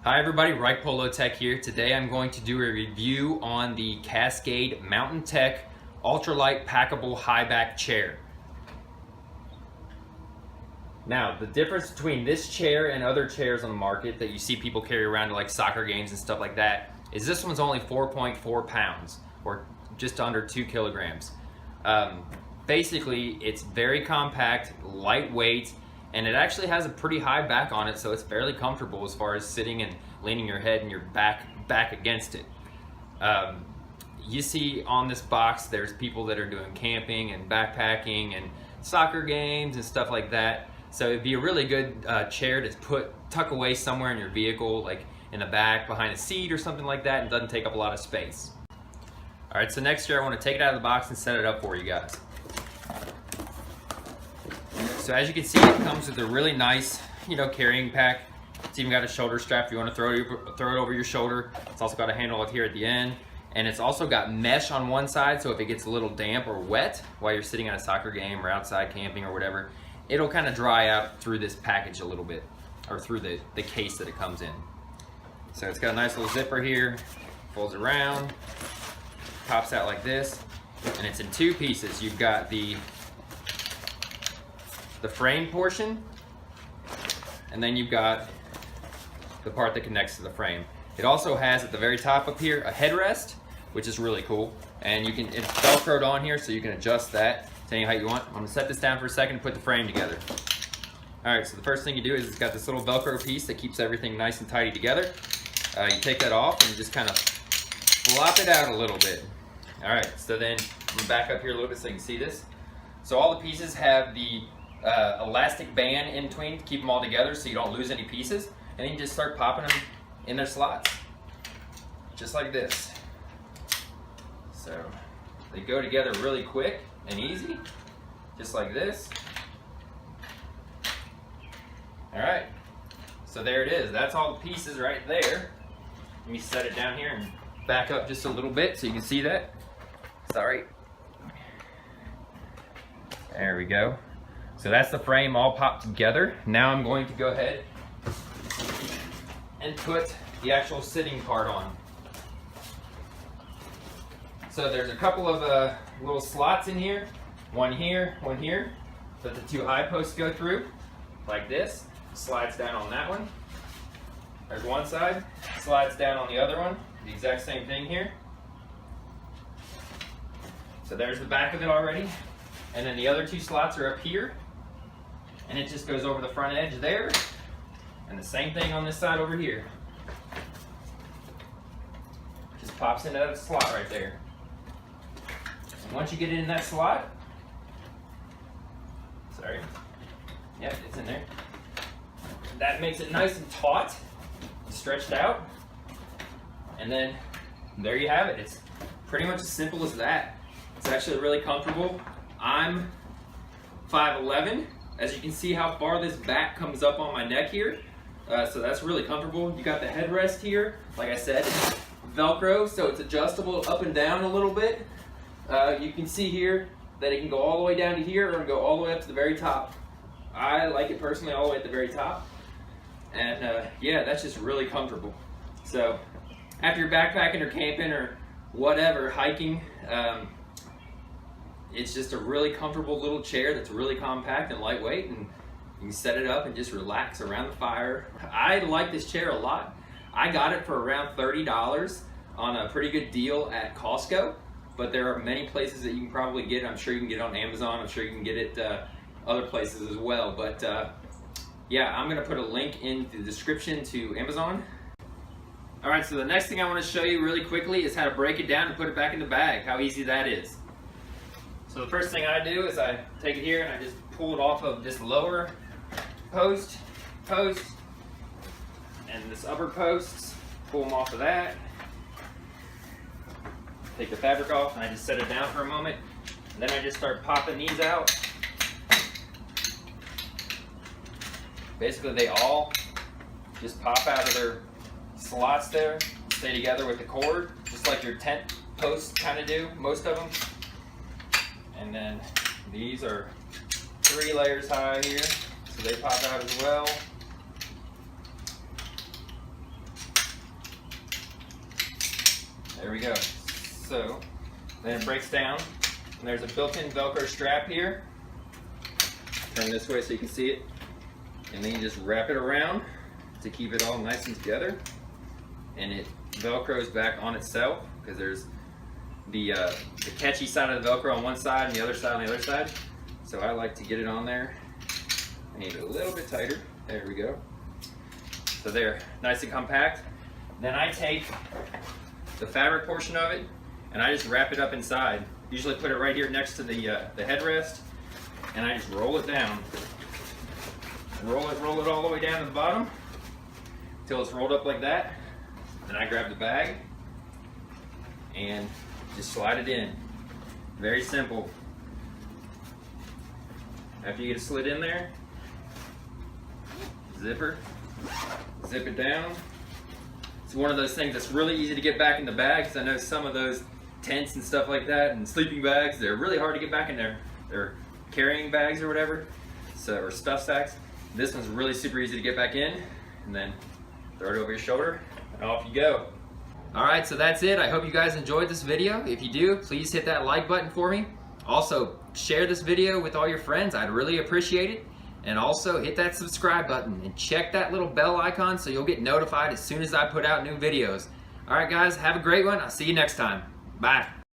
Hi everybody, Right Polo Tech here. Today I'm going to do a review on the Cascade Mountain Tech Ultralight Packable High Back Chair. Now, the difference between this chair and other chairs on the market that you see people carry around to like soccer games and stuff like that is this one's only 4.4 pounds or just under 2 kilograms. Basically, it's very compact, lightweight, and it actually has a pretty high back on it, so it's fairly comfortable as far as sitting and leaning your head and your back against it. You see on this box, there's people that are doing camping and backpacking and soccer games and stuff like that. So it'd be a really good chair to tuck away somewhere in your vehicle, like in the back, behind a seat or something like that, and doesn't take up a lot of space. All right, so next year I want to take it out of the box and set it up for you guys. So as you can see, it comes with a really nice, carrying pack. It's even got a shoulder strap if you want to throw it over your shoulder. It's also got a handle here at the end. And it's also got mesh on one side, so if it gets a little damp or wet while you're sitting at a soccer game or outside camping or whatever, it'll kind of dry out through this package a little bit, or through the case that it comes in. So it's got a nice little zipper here, folds around, pops out like this, and it's in two pieces. You've got the frame portion, and then you've got the part that connects to the frame. It also has at the very top up here a headrest, which is really cool, and it's velcroed on here, so you can adjust that to any height you want. I'm going to set this down for a second and put the frame together. Alright, so the first thing you do is it's got this little velcro piece that keeps everything nice and tidy together. You take that off and you just kind of flop it out a little bit. Alright, so then I'm going to back up here a little bit so you can see this. So all the pieces have the elastic band in between to keep them all together so you don't lose any pieces, and then you just start popping them in their slots just like this. So they go together really quick and easy, just like this. Alright, so there it is. That's all the pieces right there. Let me set it down here and back up just a little bit so you can see that. Sorry. There we go. So that's the frame all popped together. Now I'm going to go ahead and put the actual sitting part on. So there's a couple of little slots in here, one here, that the two eye posts go through, like this. Slides down on that one. There's one side, slides down on the other one. The exact same thing here. So there's the back of it already. And then the other two slots are up here. And it just goes over the front edge there, and the same thing on this side over here. Just pops into that slot right there. And once you get it in that slot, yep, it's in there. That makes it nice and taut, stretched out, and then there you have it. It's pretty much as simple as that. It's actually really comfortable. I'm 5'11". As you can see how far this back comes up on my neck here. So that's really comfortable. You got the headrest here. Like I said, it's Velcro, so it's adjustable up and down a little bit. You can see here that it can go all the way down to here or go all the way up to the very top. I like it personally all the way at the very top. And yeah, that's just really comfortable. So after you're backpacking or camping or whatever, hiking, it's just a really comfortable little chair that's really compact and lightweight, and you can set it up and just relax around the fire. I like this chair a lot. I got it for around $30 on a pretty good deal at Costco, but there are many places that you can probably get it. I'm sure you can get it on Amazon. I'm sure you can get it other places as well. But yeah, I'm gonna put a link in the description to Amazon. All right, so the next thing I wanna show you really quickly is how to break it down and put it back in the bag, how easy that is. So the first thing I do is I take it here and I just pull it off of this lower post, and this upper posts, pull them off of that. Take the fabric off and I just set it down for a moment. And then I just start popping these out. Basically they all just pop out of their slots there, stay together with the cord, just like your tent posts kind of do, most of them. And then these are 3 layers high here, so they pop out as well. There we go. So then it breaks down, and there's a built-in Velcro strap here. Turn this way so you can see it. And then you just wrap it around to keep it all nice and together. And it Velcros back on itself, because there's the catchy side of the Velcro on one side and the other side on the other side. So I like to get it on there. I need it a little bit tighter. There we go. So there, nice and compact. Then I take the fabric portion of it and I just wrap it up inside. Usually put it right here next to the headrest, and I just roll it down. Roll it all the way down to the bottom until it's rolled up like that. Then I grab the bag and just slide it in. Very simple. After you get it slid in there, zipper, zip it down. It's one of those things that's really easy to get back in the bag, because I know some of those tents and stuff like that and sleeping bags, they're really hard to get back in there. They're carrying bags or whatever, or stuff sacks. This one's really super easy to get back in, and then throw it over your shoulder and off you go. All right, so that's it. I hope you guys enjoyed this video. If you do, please hit that like button for me. Also, share this video with all your friends. I'd really appreciate it. And also hit that subscribe button and check that little bell icon so you'll get notified as soon as I put out new videos. All right, guys, have a great one. I'll see you next time. Bye.